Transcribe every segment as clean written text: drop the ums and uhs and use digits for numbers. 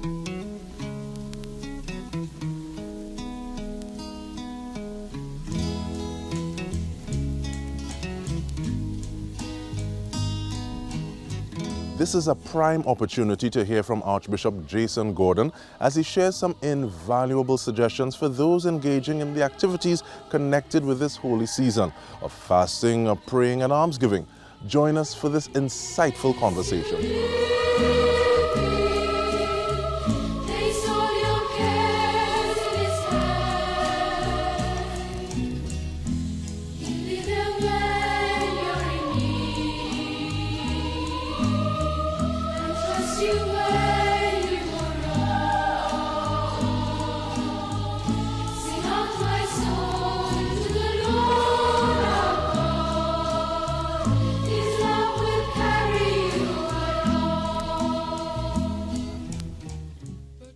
This is a prime opportunity to hear from Archbishop Jason Gordon as he shares some invaluable suggestions for those engaging in the activities connected with this holy season of fasting, of praying, and almsgiving. Join us for this insightful conversation.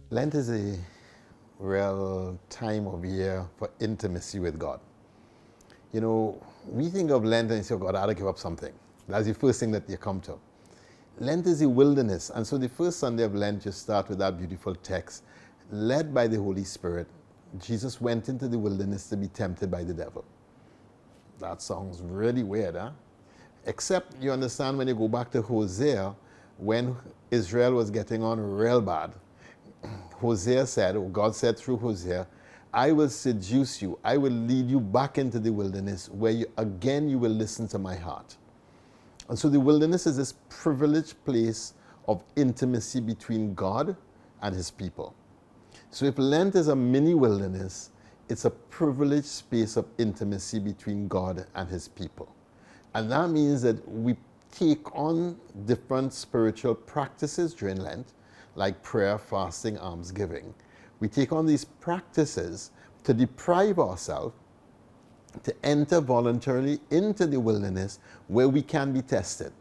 Lent is a real time of year for intimacy with God. You know, we think of Lent and say, oh God, I ought to give up something. That's the first thing that you come to. Lent is a wilderness, and so the first Sunday of Lent, you start with that beautiful text. Led by the Holy Spirit, Jesus went into the wilderness to be tempted by the devil. That sounds really weird, huh? Except you understand when you go back to Hosea, when Israel was getting on real bad, Hosea said, or God said through Hosea, I will seduce you, I will lead you back into the wilderness where you will listen to my heart. And so the wilderness is this privileged place of intimacy between God and his people. So if Lent is a mini wilderness, it's a privileged space of intimacy between God and his people. And that means that we take on different spiritual practices during Lent, like prayer, fasting, almsgiving. We take on these practices to deprive ourselves, to enter voluntarily into the wilderness where we can be tested.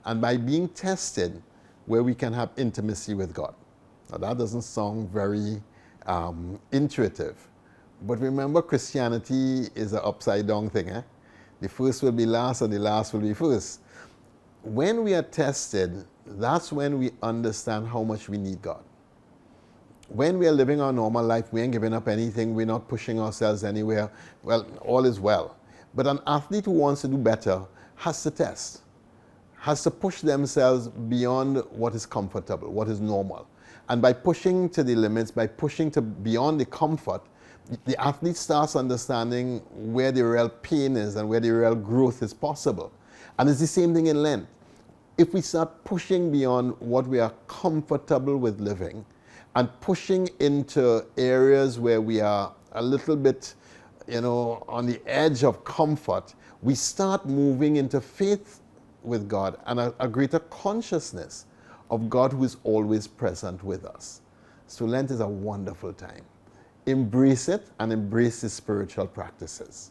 And by being tested, where we can have intimacy with God. Now that doesn't sound very intuitive. But remember, Christianity is an upside down thing. Eh? The first will be last and the last will be first. When we are tested, that's when we understand how much we need God. When we are living our normal life, we ain't giving up anything, we're not pushing ourselves anywhere, well, all is well. But an athlete who wants to do better has to test, has to push themselves beyond what is comfortable, what is normal. And by pushing to the limits, by pushing to beyond the comfort, the athlete starts understanding where the real pain is and where the real growth is possible. And it's the same thing in Lent. If we start pushing beyond what we are comfortable with living and pushing into areas where we are a little bit, on the edge of comfort, we start moving into faith with God and a greater consciousness of God who is always present with us. So Lent is a wonderful time. Embrace it and embrace the spiritual practices.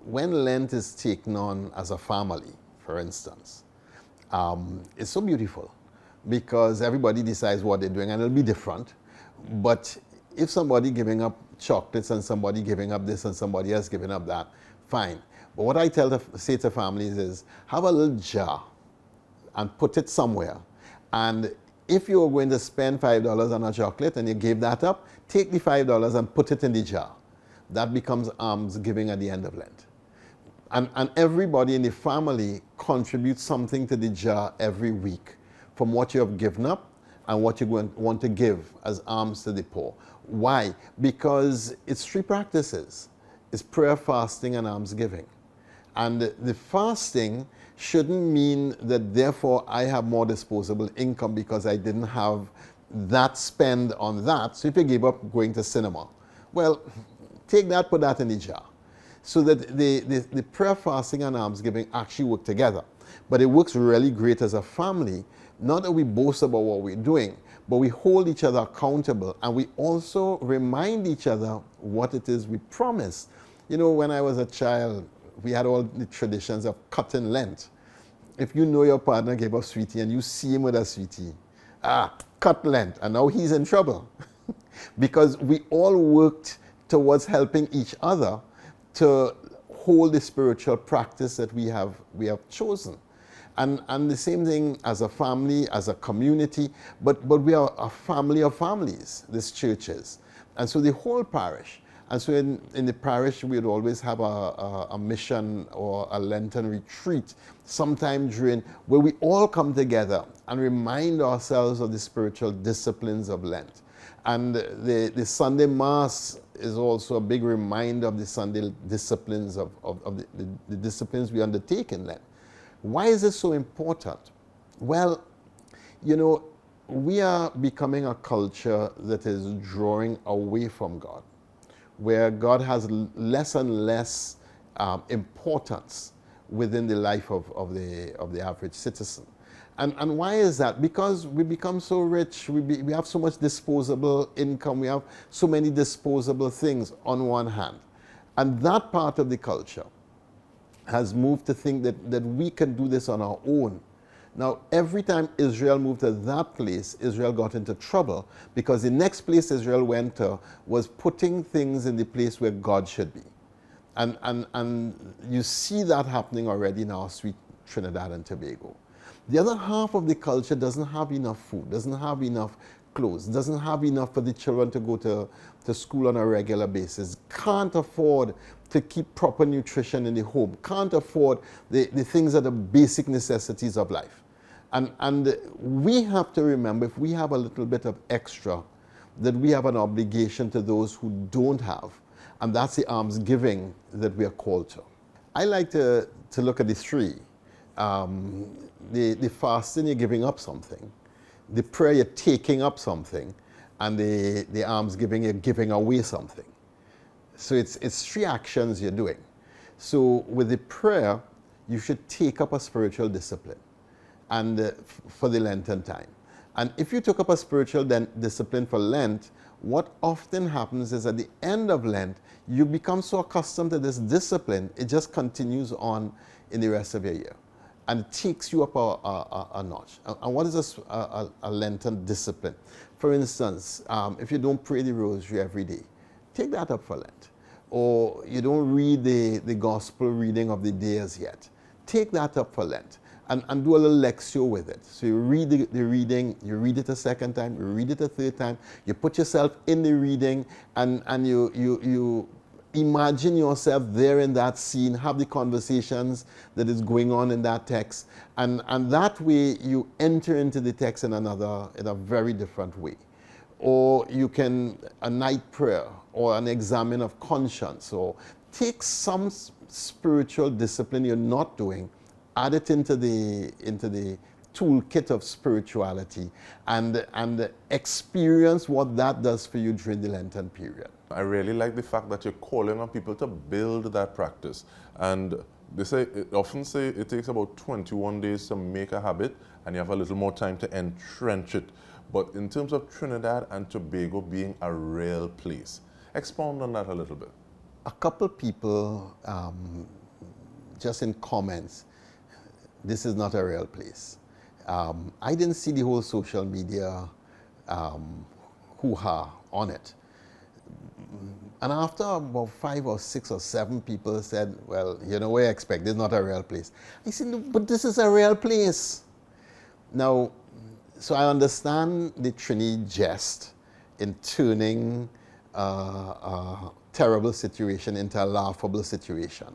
When Lent is taken on as a family, for instance, it's so beautiful because everybody decides what they're doing and it'll be different. But if somebody giving up chocolates and somebody giving up this and somebody else giving up that, fine. But what I say to families is have a little jar and put it somewhere. And if you're going to spend $5 on a chocolate and you gave that up, take the $5 and put it in the jar. That becomes almsgiving at the end of Lent. And everybody in the family contributes something to the jar every week from what you have given up and what you want to give as alms to the poor. Why? Because it's three practices. It's prayer, fasting, and almsgiving. And the fasting shouldn't mean that therefore I have more disposable income because I didn't have that spend on that. So if you gave up going to cinema, well, take that, put that in the jar. So that the prayer, fasting, and almsgiving actually work together. But it works really great as a family. Not that we boast about what we're doing, but we hold each other accountable and we also remind each other what it is we promised. When I was a child, we had all the traditions of cutting Lent. If you know your partner gave up sweetie and you see him with a sweetie, cut Lent, and now he's in trouble. Because we all worked towards helping each other to hold the spiritual practice that we have chosen. And the same thing as a family, as a community, but we are a family of families, these churches. And so the whole parish. And so in the parish, we would always have a mission or a Lenten retreat sometime during, where we all come together and remind ourselves of the spiritual disciplines of Lent. And the Sunday Mass is also a big reminder of the Sunday disciplines, of the disciplines we undertake in Lent. Why is it so important? Well, you know, we are becoming a culture that is drawing away from God, where God has less and less importance within the life of the average citizen. And why is that? Because we become so rich, we have so much disposable income, we have so many disposable things on one hand. And that part of the culture has moved to think that we can do this on our own. Now, every time Israel moved to that place, Israel got into trouble, because the next place Israel went to was putting things in the place where God should be. And you see that happening already in our sweet Trinidad and Tobago. The other half of the culture doesn't have enough food, doesn't have enough clothes, doesn't have enough for the children to go to school on a regular basis, can't afford to keep proper nutrition in the home, can't afford the things that are basic necessities of life. And we have to remember, if we have a little bit of extra, that we have an obligation to those who don't have. And that's the almsgiving that we are called to. I like to look at the three. The fasting, you're giving up something. The prayer, you're taking up something. And the almsgiving, you're giving away something. So it's three actions you're doing. So with the prayer, you should take up a spiritual discipline and for the Lenten time. And if you took up a spiritual discipline for Lent, what often happens is at the end of Lent, you become so accustomed to this discipline, it just continues on in the rest of your year. And it takes you up a notch. And what is a Lenten discipline? For instance, if you don't pray the rosary every day, take that up for Lent. Or you don't read the gospel reading of the day as yet, take that up for Lent. And do a little lectio with it. So you read the reading, you read it a second time, you read it a third time, you put yourself in the reading, and you imagine yourself there in that scene, have the conversations that is going on in that text, and that way you enter into the text in a very different way. Or you can, a night prayer, or an examen of conscience, or take some spiritual discipline you're not doing, add it into the toolkit of spirituality, and experience what that does for you during the Lenten period. I really like the fact that you're calling on people to build that practice. And they often say it takes about 21 days to make a habit, and you have a little more time to entrench it. But in terms of Trinidad and Tobago being a real place, expound on that a little bit. A couple people, just in comments, this is not a real place. I didn't see the whole social media hoo-ha on it. And after about 5 or 6 or 7 people said, well, you know what I expect, this is not a real place. I said, no, but this is a real place. Now, so I understand the Trini jest in turning a terrible situation into a laughable situation.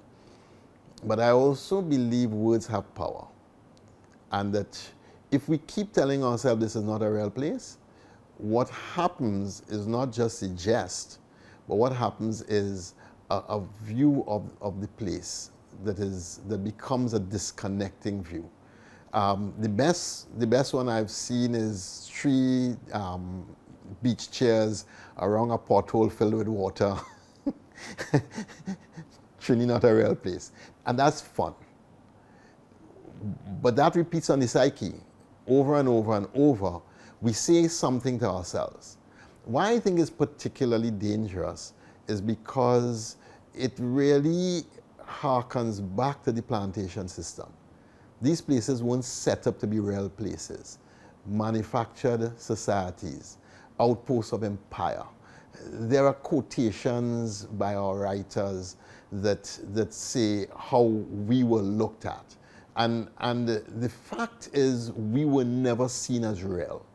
But I also believe words have power. And that if we keep telling ourselves this is not a real place, what happens is not just a jest, but what happens is a view of the place that becomes a disconnecting view. The best one I've seen is 3 beach chairs around a pothole filled with water. Trini not a real place. And that's fun. But that repeats on the psyche over and over and over. We say something to ourselves. Why I think it's particularly dangerous is because it really harkens back to the plantation system. These places weren't set up to be real places. Manufactured societies, outposts of empire. There are quotations by our writers that say how we were looked at. And the fact is, we were never seen as real.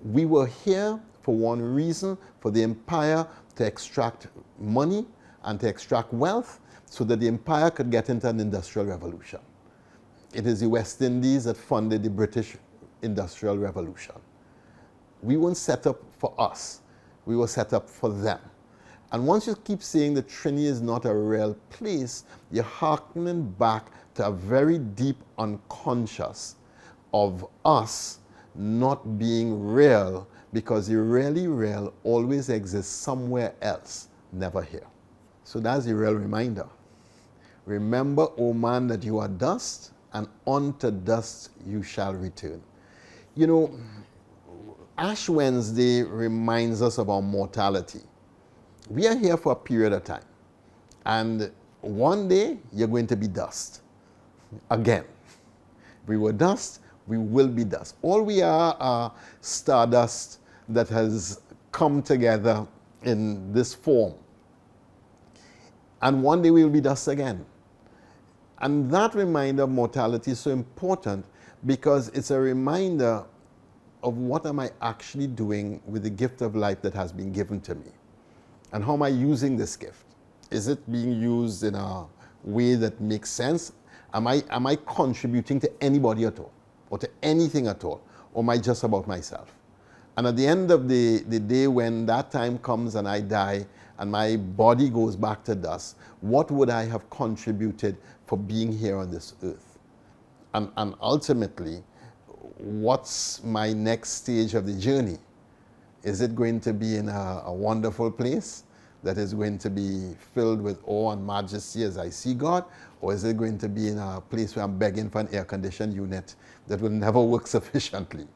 We were here for one reason, for the empire to extract money and to extract wealth so that the empire could get into an industrial revolution. It is the West Indies that funded the British Industrial Revolution. We weren't set up for us. We were set up for them. And once you keep saying the Trinity is not a real place, you're hearkening back to a very deep unconscious of us not being real, because the really real always exists somewhere else, never here. So that's the real reminder. Remember, O man, that you are dust, and unto dust you shall return. You know, Ash Wednesday reminds us of our mortality. We are here for a period of time. And one day, you're going to be dust. Again. We were dust, we will be dust. All we are stardust that has come together in this form. And one day we will be dust again. And that reminder of mortality is so important because it's a reminder of what am I actually doing with the gift of life that has been given to me. And how am I using this gift? Is it being used in a way that makes sense? Am I contributing to anybody at all? Or to anything at all? Or am I just about myself? And at the end of the day, when that time comes and I die and my body goes back to dust, what would I have contributed for being here on this earth? And ultimately, what's my next stage of the journey? Is it going to be in a wonderful place that is going to be filled with awe and majesty as I see God? Or is it going to be in a place where I'm begging for an air-conditioned unit that will never work sufficiently?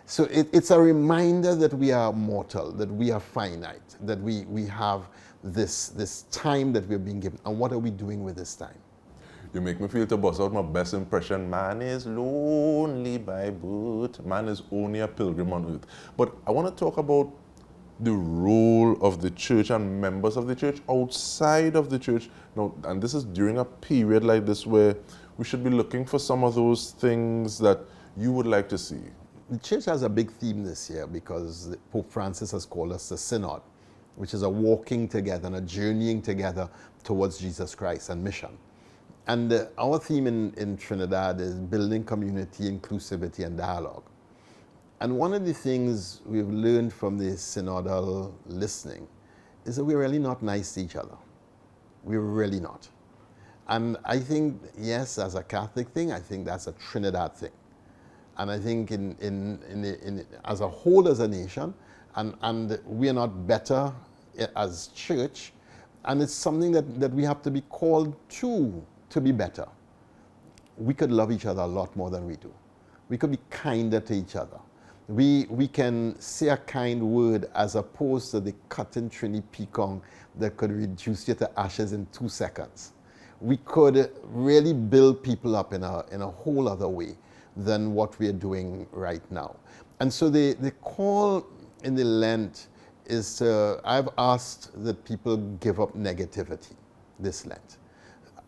So it's a reminder that we are mortal, that we are finite, that we have this time that we're being given. And what are we doing with this time? You make me feel to bust out my best impression. Man is lonely by birth. Man is only a pilgrim on earth. But I want to talk about the role of the church and members of the church outside of the church. Now, and this is during a period like this where we should be looking for some of those things that you would like to see. The church has a big theme this year because Pope Francis has called us the Synod, which is a walking together and a journeying together towards Jesus Christ and mission. And our theme in Trinidad is building community, inclusivity, and dialogue. And one of the things we've learned from the synodal listening is that we're really not nice to each other. We're really not. And I think, yes, as a Catholic thing, I think that's a Trinidad thing. And I think as a whole as a nation, and we are not better as church, and it's something that we have to be called to be better. We could love each other a lot more than we do. We could be kinder to each other. We can say a kind word as opposed to the cutting Trini Pekong that could reduce you to ashes in 2 seconds. We could really build people up in a whole other way than what we are doing right now. And so the call in the Lent is I've asked that people give up negativity this Lent.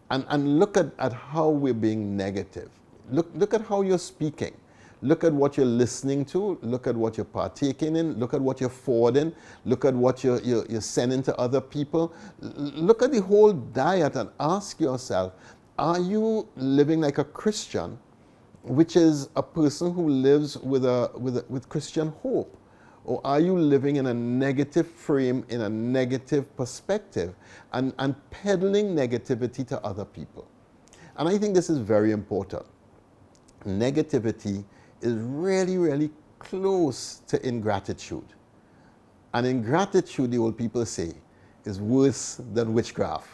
And look at how we're being negative. Look at how you're speaking. Look at what you're listening to. Look at what you're partaking in. Look at what you're forwarding. Look at what you're sending to other people. Look at the whole diet and ask yourself, are you living like a Christian, which is a person who lives with Christian hope? Or are you living in a negative frame, in a negative perspective, and peddling negativity to other people? And I think this is very important. Negativity is really, really close to ingratitude. And ingratitude, the old people say, is worse than witchcraft.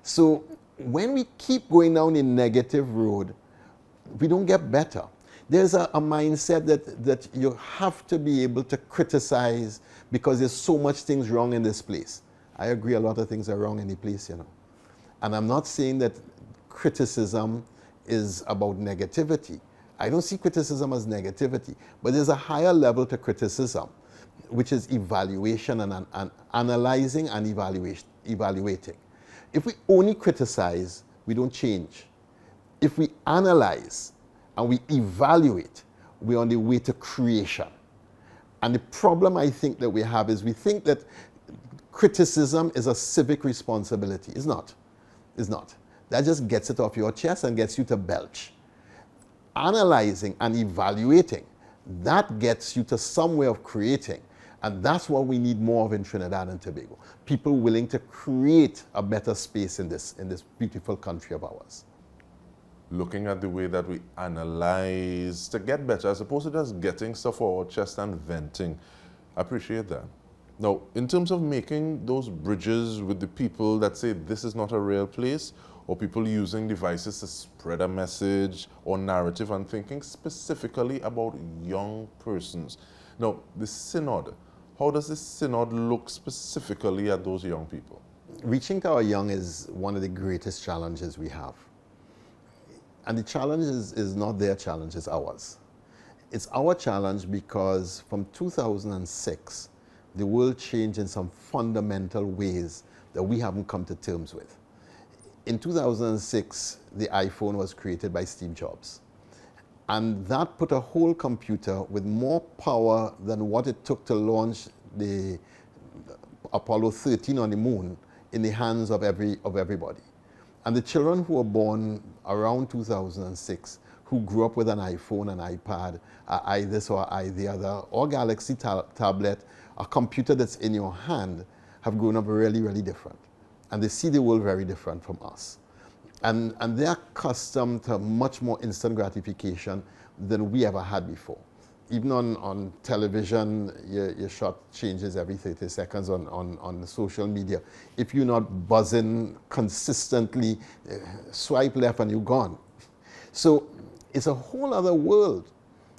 So when we keep going down a negative road, we don't get better. There's a mindset that you have to be able to criticize because there's so much things wrong in this place. I agree a lot of things are wrong in the place, And I'm not saying that criticism is about negativity. I don't see criticism as negativity, but there's a higher level to criticism, which is evaluation and analyzing and evaluating. If we only criticize, we don't change. If we analyze and we evaluate, we're on the way to creation. And the problem I think that we have is we think that criticism is a civic responsibility. It's not. It's not. That just gets it off your chest and gets you to belch. Analyzing and evaluating, that gets you to some way of creating. And that's what we need more of in Trinidad and Tobago. People willing to create a better space in this beautiful country of ours. Looking at the way that we analyze to get better as opposed to just getting stuff off our chest and venting. I appreciate that. Now, in terms of making those bridges with the people that say this is not a real place, or people using devices to spread a message or narrative, and thinking specifically about young persons. Now, the synod, how does the synod look specifically at those young people? Reaching to our young is one of the greatest challenges we have. And the challenge is not their challenge, it's ours. It's our challenge because from 2006, the world changed in some fundamental ways that we haven't come to terms with. In 2006, the iPhone was created by Steve Jobs. And that put a whole computer with more power than what it took to launch the Apollo 13 on the moon in the hands of everybody. And the children who were born around 2006, who grew up with an iPhone, an iPad, I this or I the other, or Galaxy tablet, a computer that's in your hand, have grown up really, really different. And they see the world very different from us. And they're accustomed to much more instant gratification than we ever had before. Even on television, your shot changes every 30 seconds on social media. If you're not buzzing consistently, swipe left and you're gone. So it's a whole other world.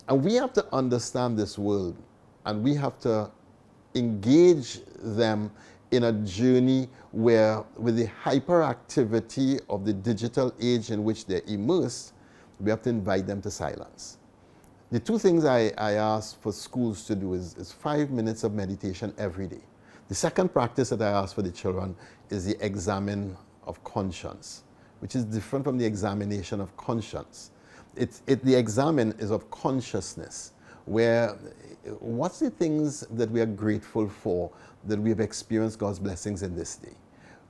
And we have to understand this world, and we have to engage them in a journey where, with the hyperactivity of the digital age in which they're immersed, we have to invite them to silence. The two things I ask for schools to do is 5 minutes of meditation every day. The second practice that I ask for the children is the examen of conscience, which is different from the examination of conscience. The examen is of consciousness, where what's the things that we are grateful for, that we have experienced God's blessings in this day?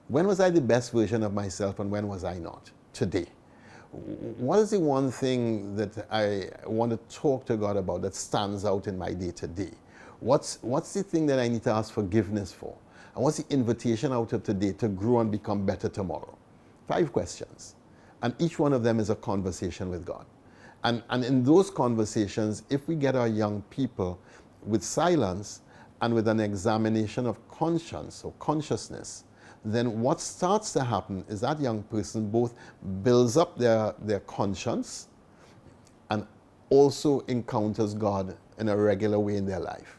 When was I the best version of myself and when was I not? Today. What is the one thing that I want to talk to God about that stands out in my day to day? What's the thing that I need to ask forgiveness for? And what's the invitation out of today to grow and become better tomorrow? 5 questions. And each one of them is a conversation with God. And in those conversations, if we get our young people with silence and with an examination of conscience or consciousness, then what starts to happen is that young person both builds up their conscience and also encounters God in a regular way in their life.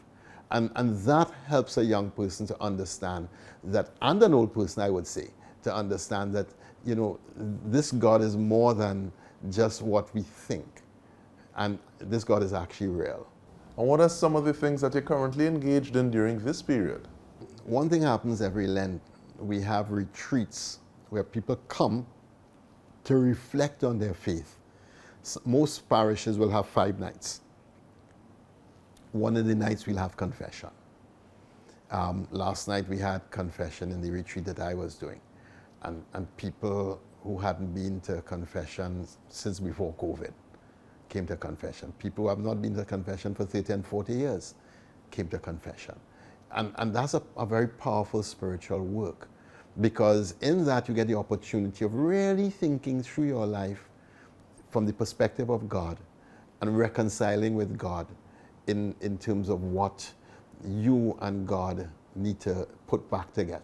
And that helps a young person to understand that, and an old person, I would say, to understand that, you know, this God is more than just what we think. And this God is actually real. And what are some of the things that you're currently engaged in during this period? One thing happens every Lent. We have retreats where people come to reflect on their faith. Most parishes will have 5 nights. One of the nights we'll have confession. Last night we had confession in the retreat that I was doing. And people who hadn't been to confession since before COVID came to confession. People who have not been to confession for 30 and 40 years came to confession. And that's a very powerful spiritual work, because in that you get the opportunity of really thinking through your life from the perspective of God and reconciling with God in terms of what you and God need to put back together.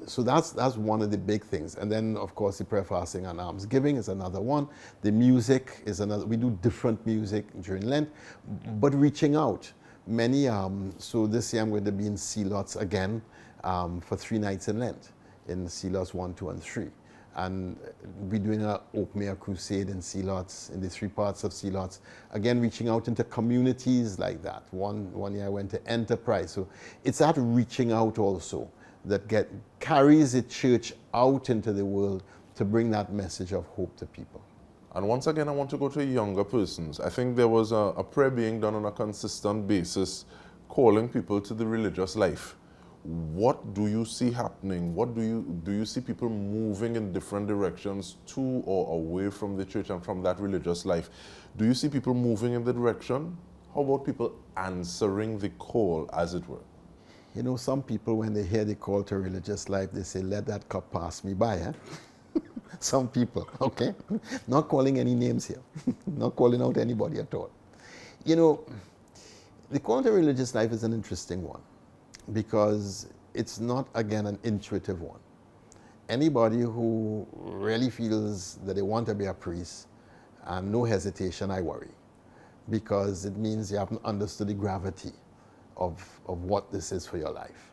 So that's one of the big things. And then, of course, the prayer, fasting, and almsgiving is another one. The music is another. We do different music during Lent, but reaching out. Many, so this year I'm going to be in Sealots again for 3 nights in Lent, in Sealots 1, 2, and 3. And we're doing an open air crusade in Sealots, in the 3 parts of Sealots. Again, reaching out into communities like that. One year I went to Enterprise. So it's that reaching out also that carries the church out into the world to bring that message of hope to people. And once again, I want to go to younger persons. I think there was a prayer being done on a consistent basis, calling people to the religious life. What do you see happening? What do you see people moving in different directions to or away from the church and from that religious life? Do you see people moving in the direction? How about people answering the call, as it were? You know, some people, when they hear the call to religious life, they say, let that cup pass me by. Eh? Some people, okay? Not calling any names here. Not calling out anybody at all. You know, the call to religious life is an interesting one because it's not, again, an intuitive one. Anybody who really feels that they want to be a priest, no hesitation, I worry, because it means you haven't understood the gravity of what this is for your life.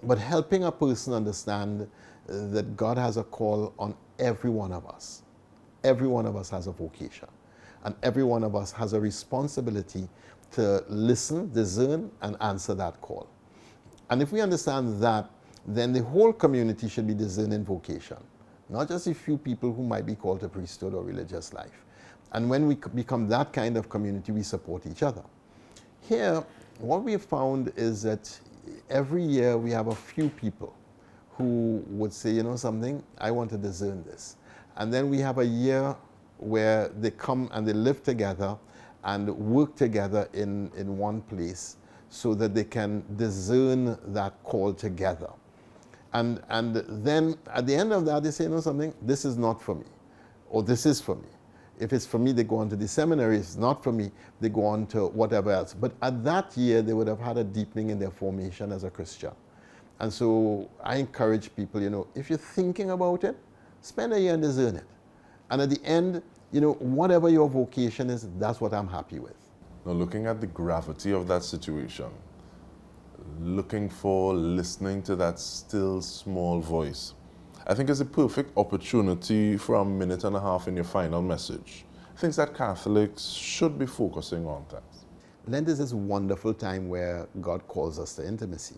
But helping a person understand that God has a call on every one of us. Every one of us has a vocation. And every one of us has a responsibility to listen, discern, and answer that call. And if we understand that, then the whole community should be discerning vocation, not just a few people who might be called to priesthood or religious life. And when we become that kind of community, we support each other. Here, what we have found is that every year we have a few people who would say, you know something, I want to discern this. And then we have a year where they come and they live together and work together in one place so that they can discern that call together. And then at the end of that, they say, you know something, this is not for me, or this is for me. If it's for me, they go on to the seminary. If it's not for me, they go on to whatever else. But at that year, they would have had a deepening in their formation as a Christian. And so I encourage people, you know, if you're thinking about it, spend a year and discern it. And at the end, you know, whatever your vocation is, that's what I'm happy with. Now, looking at the gravity of that situation, looking for listening to that still small voice, I think is a perfect opportunity for a minute and a half in your final message. Things that Catholics should be focusing on. Thanks. Lent is this wonderful time where God calls us to intimacy.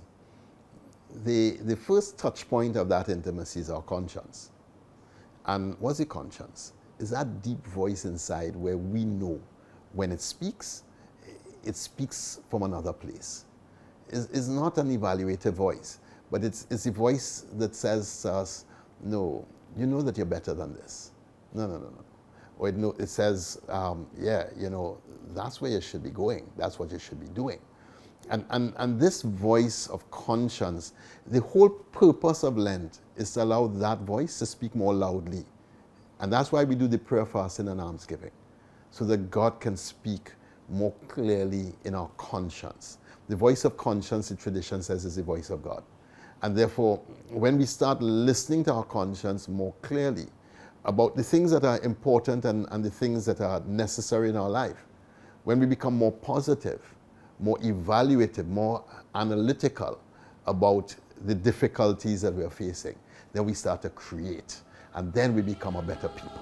The first touch point of that intimacy is our conscience. And what's the conscience? Is that deep voice inside where we know when it speaks from another place. It's not an evaluative voice, but it's a voice that says to us, no, you know that you're better than this. No. Or it says, yeah, you know, that's where you should be going. That's what you should be doing. And this voice of conscience, the whole purpose of Lent is to allow that voice to speak more loudly. And that's why we do the prayer, fasting, and almsgiving, so that God can speak more clearly in our conscience. The voice of conscience, the tradition says, is the voice of God. And therefore, when we start listening to our conscience more clearly about the things that are important and the things that are necessary in our life, when we become more positive, more evaluative, more analytical about the difficulties that we are facing, then we start to create, and then we become a better people.